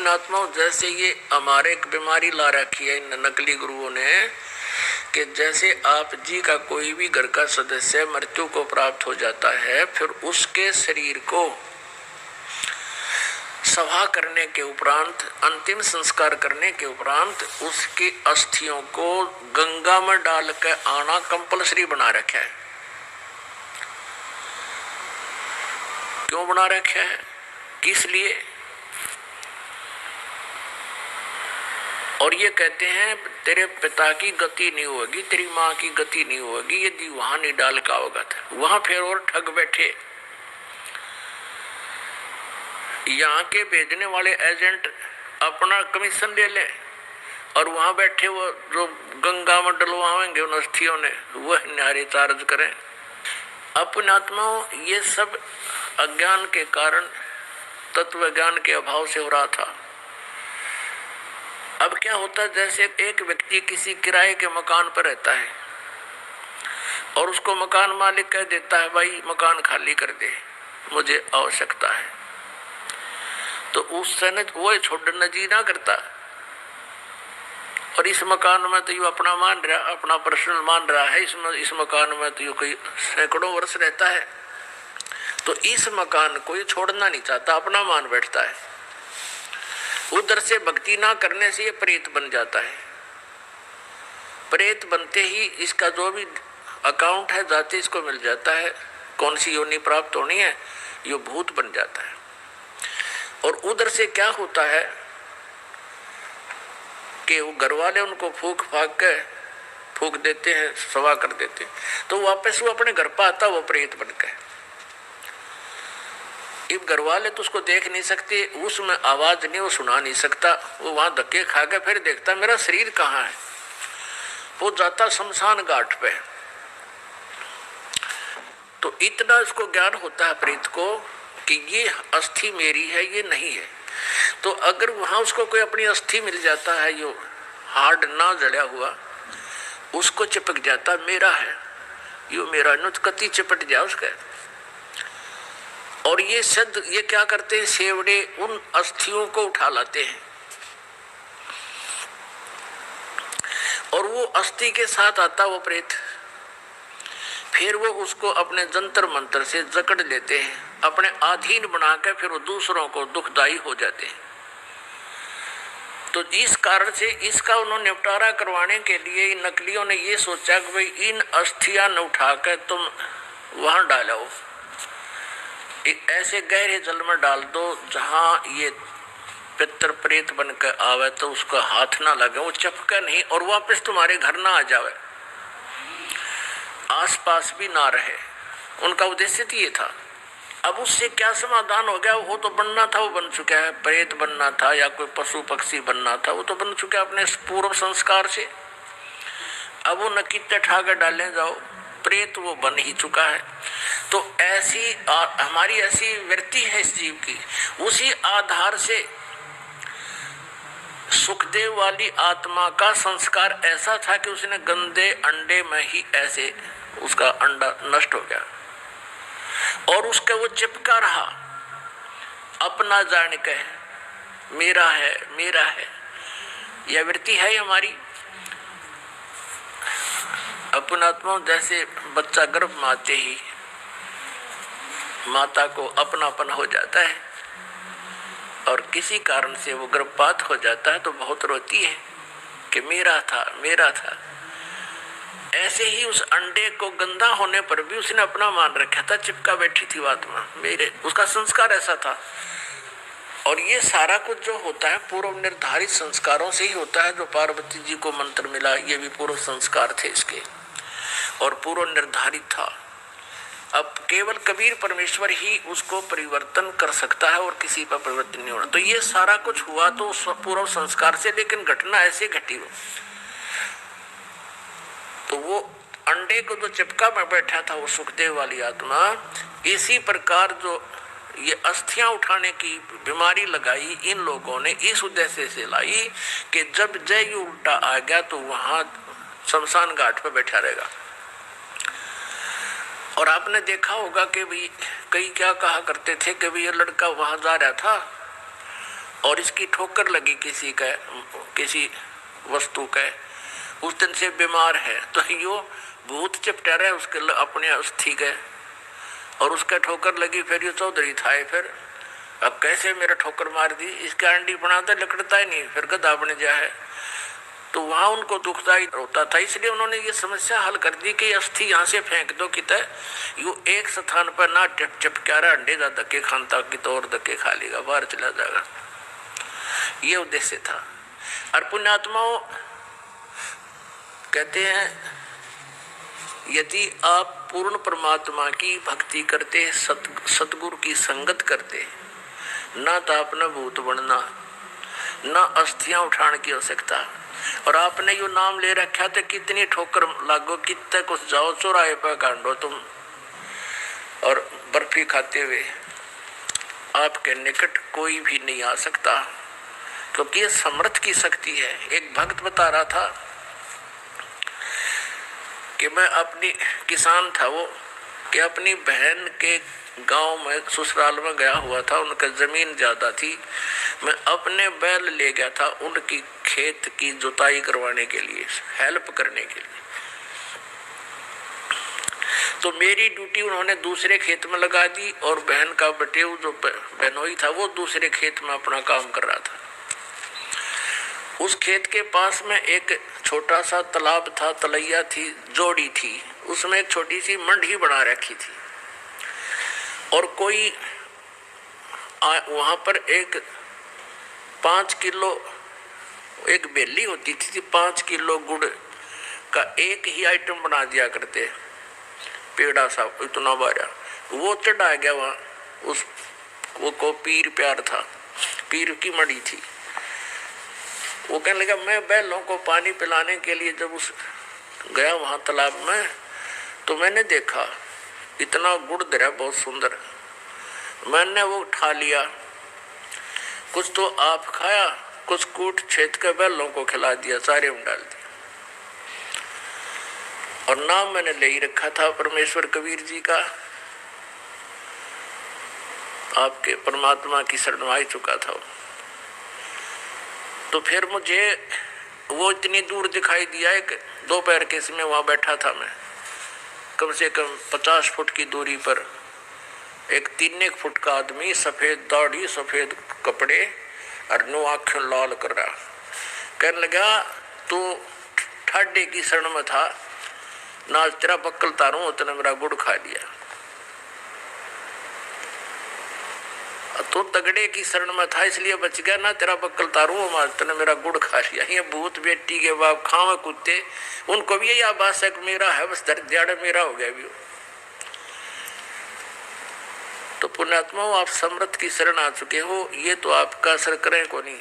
पुण्यात्माओं, जैसे ये हमारे एक बीमारी ला रखी है इन नकली गुरुओं ने कि जैसे आप जी का कोई भी घर का सदस्य मृत्यु को प्राप्त हो जाता है, फिर उसके शरीर को सभा करने के उपरांत, अंतिम संस्कार करने के उपरांत उसकी अस्थियों को गंगा में डाल के आना कंपलसरी बना रखा है। क्यों बना रखा है, किस लिए? और ये कहते हैं तेरे पिता की गति नहीं होगी, तेरी माँ की गति नहीं होगी यदि वहां नहीं डाल का होगा। वहां फिर और ठग बैठे। यहाँ के भेजने वाले एजेंट अपना कमीशन ले लें और वहां बैठे वो जो गंगा में डलवाएंगे उन अस्थियों ने, वह न्यारे चार्ज करें। अपने आत्माओं, ये सब अज्ञान के कारण, तत्व ज्ञान के अभाव से हो रहा था। अब क्या होता है, जैसे एक व्यक्ति किसी किराए के मकान पर रहता है और उसको मकान मालिक कह देता है भाई मकान खाली कर दे, मुझे आवश्यकता है, तो उस समय वो छोड़ना जी ना करता। और इस मकान में तो यू अपना मान रहा, अपना पर्सनल मान रहा है, इस मकान में तो यू कई सैकड़ों वर्ष रहता है, तो इस मकान को ये छोड़ना नहीं चाहता, अपना मान बैठता है। उधर से भक्ति ना करने से ये प्रेत बन जाता है। प्रेत बनते ही इसका जो भी अकाउंट है जाते इसको मिल जाता है, कौन सी योनि प्राप्त होनी है, ये भूत बन जाता है। और उधर से क्या होता है कि वो घर वाले उनको फूक देते हैं, सवा कर देते हैं, तो वापस वो अपने घर पर आता, वो प्रेत बनकर। अब घर वाले तो उसको देख नहीं सकते, उसमें आवाज नहीं, वो सुना नहीं सकता, वो वहां धक्के खा के फिर देखता मेरा शरीर कहाँ है। वो जाता शमशान घाट पे। तो इतना इसको ज्ञान होता है प्रेत को कि ये अस्थि मेरी है, ये नहीं है। तो अगर वहां उसको कोई अपनी अस्थि मिल जाता है, यो हार्ड ना जड़ा हुआ, उसको चिपक जाता मेरा है, यो मेरा कति चिपट जाए उसका। और ये सिद्ध ये क्या करते हैं, सेवड़े उन अस्थियों को उठा लाते हैं और वो अस्थि के साथ आता वो प्रेत, फिर वो उसको अपने जंतर मंत्र से जकड़ लेते हैं, अपने अधीन बनाकर फिर वो दूसरों को दुखदाई हो जाते हैं। तो इस कारण से इसका उन्होंने निपटारा करवाने के लिए इन नकलियों ने ये सोचा कि भाई इन अस्थियां न उठाकर तुम वहां डालो, ऐसे गहरे जल में डाल दो जहां ये पितर प्रेत बनकर आवे तो उसका हाथ ना लगे, वो चपका नहीं और वापस तुम्हारे घर ना आ जावे, आसपास भी ना रहे। उनका उद्देश्य तो ये था। अब उससे क्या समाधान हो गया, वो तो बनना था, वो बन चुका है। प्रेत बनना था या कोई पशु पक्षी बनना था, वो तो बन चुका है अपने पूर्व संस्कार से। अब वो नकीते ठाकर डालने जाओ, प्रेत वो बन ही चुका है। तो ऐसी हमारी ऐसी वृत्ति है इस जीव की। उसी आधार से सुखदेव वाली आत्मा का संस्कार ऐसा था कि उसने गंदे अंडे में ही ऐसे उसका अंडा नष्ट हो गया और उसके वो चिपका रहा अपना जान के, मेरा है मेरा है। यह वृत्ति है हमारी। अपन आत्मा जैसे बच्चा गर्भ में आते ही माता को अपनापन हो जाता है और किसी कारण से वो गर्भपात हो जाता है तो बहुत रोती है कि मेरा था मेरा था। ऐसे ही उस अंडे को गंदा होने पर भी उसने अपना मान रखा था, चिपका बैठी थी आत्मा मेरे, उसका संस्कार ऐसा था। और ये सारा कुछ जो होता है पूर्व निर्धारित संस्कारों से ही होता है। जो पार्वती जी को मंत्र मिला ये भी पूर्व संस्कार थे इसके और पूर्व निर्धारित था। अब केवल कबीर परमेश्वर ही उसको परिवर्तन कर सकता है और किसी पर परिवर्तन नहीं होना। तो ये सारा कुछ हुआ तो पूर्व संस्कार से, लेकिन घटना ऐसे घटी हो तो वो अंडे को जो चिपका में बैठा था वो सुखदेव वाली आत्मा, इसी प्रकार जो ये अस्थियां उठाने की बीमारी लगाई इन लोगों ने इस उद्देश्य से लाई कि जब जय उल्टा आ गया तो वहां शमशान घाट पर बैठा रहेगा। और आपने देखा होगा कि भाई कई क्या कहा करते थे कि भाई ये लड़का वहां जा रहा था और इसकी ठोकर लगी किसी वस्तु का, उस दिन से बीमार है, तो यो भूत चिपटा रहा है उसके अपने अस्थि के, और उसका ठोकर लगी, फिर ये चौधरी था। फिर अब कैसे मेरा ठोकर मार दी, इसका अंडी बनाता लकड़ता ही नहीं, फिर गधा बन जाए। तो वहां उनको दुखदाई होता था, इसलिए उन्होंने ये समस्या हल कर दी कि अस्थि यहाँ से फेंक दो कितना, यू एक स्थान पर ना चपका रहा अंडे का धक्के खानता कि तो और धक्के खा लेगा, बाहर चला जाएगा। ये उद्देश्य था। और पुण्यात्माओं कहते हैं, यदि आप पूर्ण परमात्मा की भक्ति करते, सतगुरु की संगत करते, ना तो आपने भूत बनना, ना अस्थियां उठाने की आवश्यकता। और आपने यो नाम ले रखा तो कितनी ठोकर लागो, कितने कुछ जाओ, चौराहे पर कांडो तुम, और बर्फी खाते हुए आपके निकट कोई भी नहीं आ सकता, क्योंकि ये समर्थ की शक्ति है। एक भक्त बता रहा था कि मैं अपनी किसान था वो, कि अपनी बहन के गांव में ससुराल में गया हुआ था, उनका जमीन ज्यादा थी, मैं अपने बैल ले गया था उनकी खेत की जुताई करवाने के लिए, हेल्प करने के लिए। तो मेरी ड्यूटी उन्होंने दूसरे खेत में लगा दी, और बहन का बटेऊ जो बहनोई था वो दूसरे खेत में अपना काम कर रहा था। उस खेत के पास में एक छोटा सा तालाब था, तलैया थी, जोड़ी थी, उसमें एक छोटी सी मंडी बना रखी थी, और कोई वहां पर एक 5 किलो एक बेली होती थी, 5 किलो गुड़ का एक ही आइटम बना दिया करते, पेड़ा सा इतना बारा, वो चढ़ा गया वहां। उस वो को पीर प्यार था, पीर की मड़ी थी। वो कहने लगा, मैं बैलों को पानी पिलाने के लिए जब उस गया वहां तालाब में, तो मैंने देखा इतना गुड़ धरा, बहुत सुंदर। मैंने वो उठा लिया, कुछ तो आप खाया, कुछ कूट छेद के बैलों को खिला दिया, चारे में डाल दिया। और नाम मैंने ले ही रखा था परमेश्वर कबीर जी का, आपके परमात्मा की शरण में आ चुका था। तो फिर मुझे वो इतनी दूर दिखाई दिया, एक दोपहर के समय वहां बैठा था मैं, कम से कम 50 फुट की दूरी पर एक 3 फुट का आदमी, सफेद दाढ़ी, सफेद कपड़े और नो आंखें लाल कर रहा, कहने लगा तू ठाडे की शरण में था, ना तेरा बक्कल तारू, उतने मेरा गुड़ खा लिया। तो तगड़े की शरण में था इसलिए बच गया, ना तेरा बक्कल तारू, तूने मेरा गुड़ खा लिया। ये भूत बेटी के बाप खावे कुत्ते, उनको भी यही आभास है कि मेरा है, बस दर्द मेरा हो गया भी। तो पुण्यात्माओं, आप समर्थ की शरण आ चुके हो, ये तो आपका असर करें को नहीं।